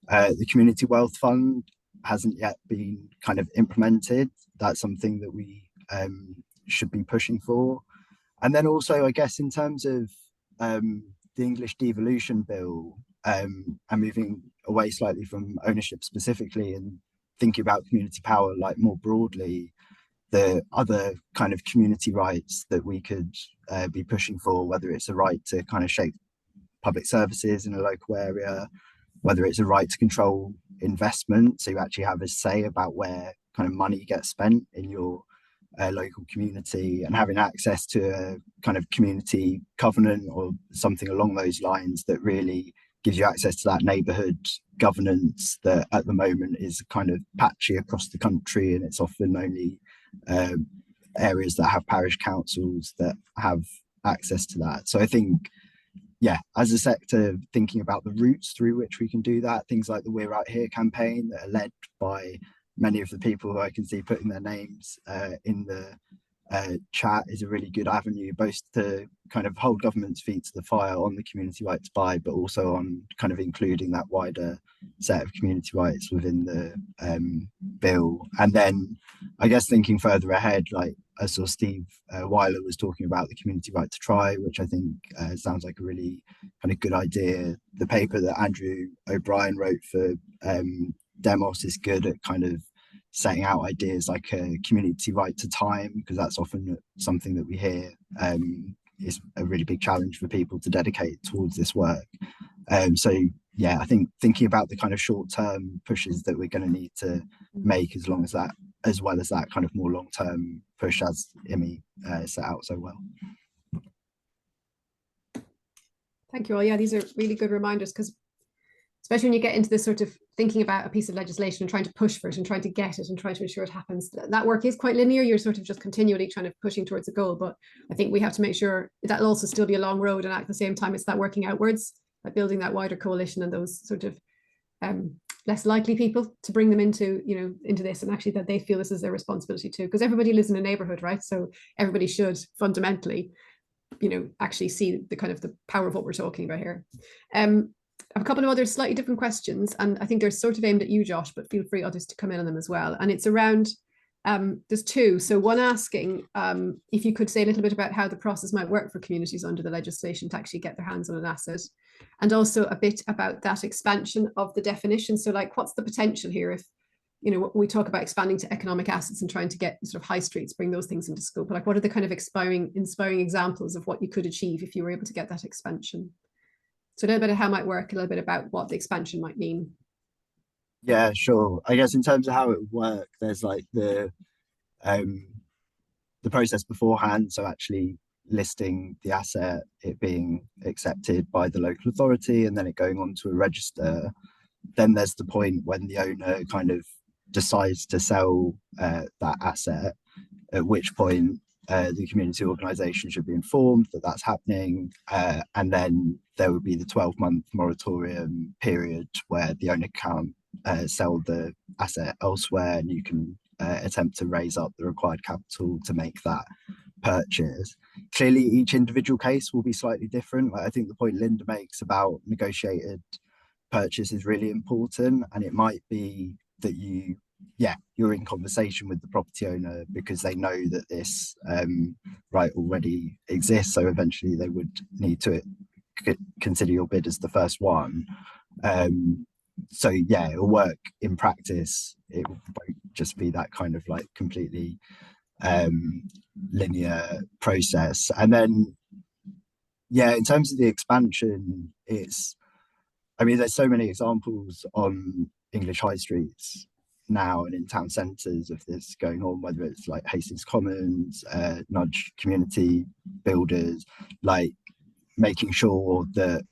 The community wealth fund hasn't yet been kind of implemented. That's something that we should be pushing for. And then also, I guess, in terms of the English devolution bill, and moving away slightly from ownership specifically and thinking about community power like more broadly, the other kind of community rights that we could be pushing for, whether it's a right to kind of shape public services in a local area, whether it's a right to control investment, so you actually have a say about where kind of money gets spent in your local community, and having access to a kind of community covenant or something along those lines that really gives you access to that neighbourhood governance that at the moment is kind of patchy across the country, and it's often only areas that have parish councils that have access to that. So I think, yeah, as a sector, thinking about the routes through which we can do that, things like the We're Out Here campaign that are led by many of the people who I can see putting their names in the chat, is a really good avenue, both to kind of hold government's feet to the fire on the community right to buy, but also on kind of including that wider set of community rights within the bill. And then I guess thinking further ahead, like I saw Steve Weiler was talking about the community right to try, which I think sounds like a really kind of good idea. The paper that Andrew O'Brien wrote for Demos is good at kind of setting out ideas like a community right to time, because that's often something that we hear is a really big challenge for people to dedicate towards this work. So yeah, I think thinking about the kind of short-term pushes that we're going to need to make, as well as that kind of more long-term push, as Imi set out so well. Thank you all. Yeah, these are really good reminders, because especially when you get into this sort of thinking about a piece of legislation and trying to push for it and trying to get it and trying to ensure it happens, that work is quite linear. You're sort of just continually trying to pushing towards a goal. But I think we have to make sure that'll also still be a long road, and at the same time, it's that working outwards, like building that wider coalition and those sort of less likely people to bring them into, you know, into this, and actually that they feel this is their responsibility too, because everybody lives in a neighborhood, right? So everybody should fundamentally, you know, actually see the kind of the power of what we're talking about here. I have a couple of other slightly different questions, and I think they're sort of aimed at you, Josh, but feel free others to come in on them as well. And it's around There's two. So one asking if you could say a little bit about how the process might work for communities under the legislation to actually get their hands on an asset, and also a bit about that expansion of the definition. So like, what's the potential here if, you know, we talk about expanding to economic assets and trying to get sort of high streets, bring those things into scope, but like, what are the kind of inspiring examples of what you could achieve if you were able to get that expansion? So a little bit of how it might work, a little bit about what the expansion might mean. Yeah, sure. I guess in terms of how it would work, there's like the process beforehand. So actually listing the asset, it being accepted by the local authority, and then it going on to a register. Then there's the point when the owner kind of decides to sell that asset, at which point the community organisation should be informed that that's happening, and then there would be the 12-month moratorium period where the owner can't sell the asset elsewhere, and you can attempt to raise up the required capital to make that purchase. Clearly, each individual case will be slightly different. Like, I think the point Linda makes about negotiated purchase is really important, and it might be that you're in conversation with the property owner because they know that this right already exists, so eventually they would need to consider your bid as the first one. So yeah, it'll work in practice. It won't just be that kind of like completely linear process. And then yeah, in terms of the expansion, I mean, there's so many examples on English high streets now and in town centres of this going on, whether it's like Hastings Commons, Nudge Community Builders, like making sure that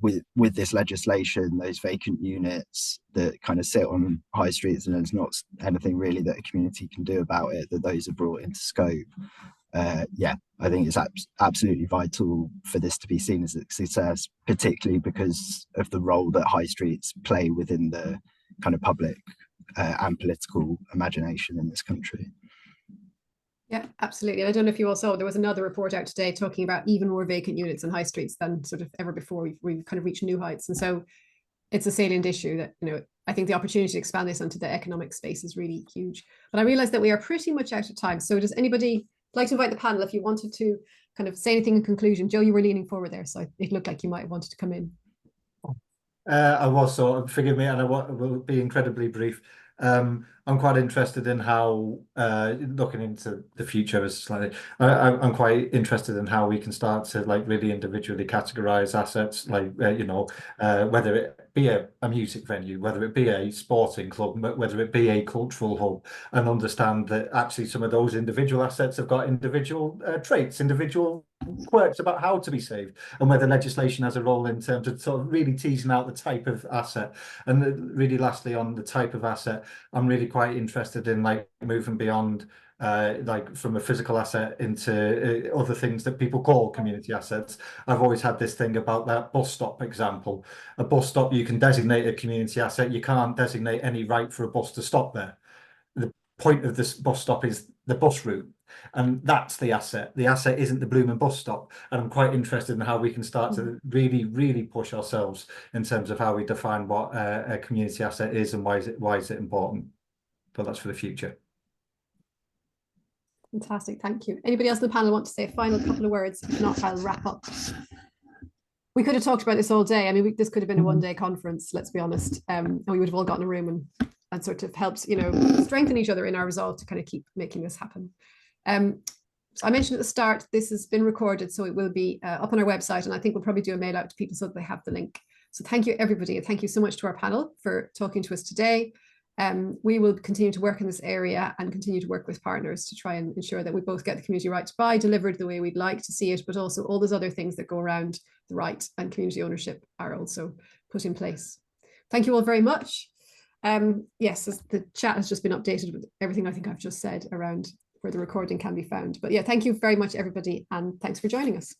with this legislation, those vacant units that kind of sit on high streets and there's not anything really that a community can do about it, that those are brought into scope. Yeah, I think it's absolutely vital for this to be seen as a success, particularly because of the role that high streets play within the kind of public and political imagination in this country. Yeah, absolutely. And I don't know if you all saw, there was another report out today talking about even more vacant units on high streets than sort of ever before. We've kind of reached new heights. And so it's a salient issue that, you know, I think the opportunity to expand this onto the economic space is really huge. But I realize that we are pretty much out of time. So does anybody like to invite the panel if you wanted to kind of say anything in conclusion? Joe, you were leaning forward there, so it looked like you might have wanted to come in. I was, so forgive me, and I will be incredibly brief. I'm quite interested in how, looking into the future is slightly, I'm quite interested in how we can start to like really individually categorize assets, like, you know, whether it be a music venue, whether it be a sporting club, whether it be a cultural hub, and understand that actually some of those individual assets have got individual traits, individual quirks about how to be saved, and whether legislation has a role in terms of sort of really teasing out the type of asset. And really lastly, on the type of asset, I'm really quite interested in like moving beyond like from a physical asset into other things that people call community assets. I've always had this thing about that bus stop example. A bus stop, you can designate a community asset, you can't designate any right for a bus to stop there. The point of this bus stop is the bus route, and that's the asset. The asset isn't the Blooming bus stop. And I'm quite interested in how we can start to really push ourselves in terms of how we define what a community asset is and why is it important. But that's for the future. Fantastic, thank you. Anybody else on the panel want to say a final couple of words? If not, I'll wrap up. We could have talked about this all day. I mean, this could have been a one-day conference, let's be honest, and we would have all gotten a room and sort of helped, you know, strengthen each other in our resolve to kind of keep making this happen. So I mentioned at the start, this has been recorded, so it will be up on our website, and I think we'll probably do a mail out to people so that they have the link. So thank you, everybody, and thank you so much to our panel for talking to us today. We will continue to work in this area and continue to work with partners to try and ensure that we both get the community right to buy delivered the way we'd like to see it, but also all those other things that go around the right and community ownership are also put in place. Thank you all very much. Yes, the chat has just been updated with everything I think I've just said around where the recording can be found. But yeah, thank you very much, everybody, and thanks for joining us.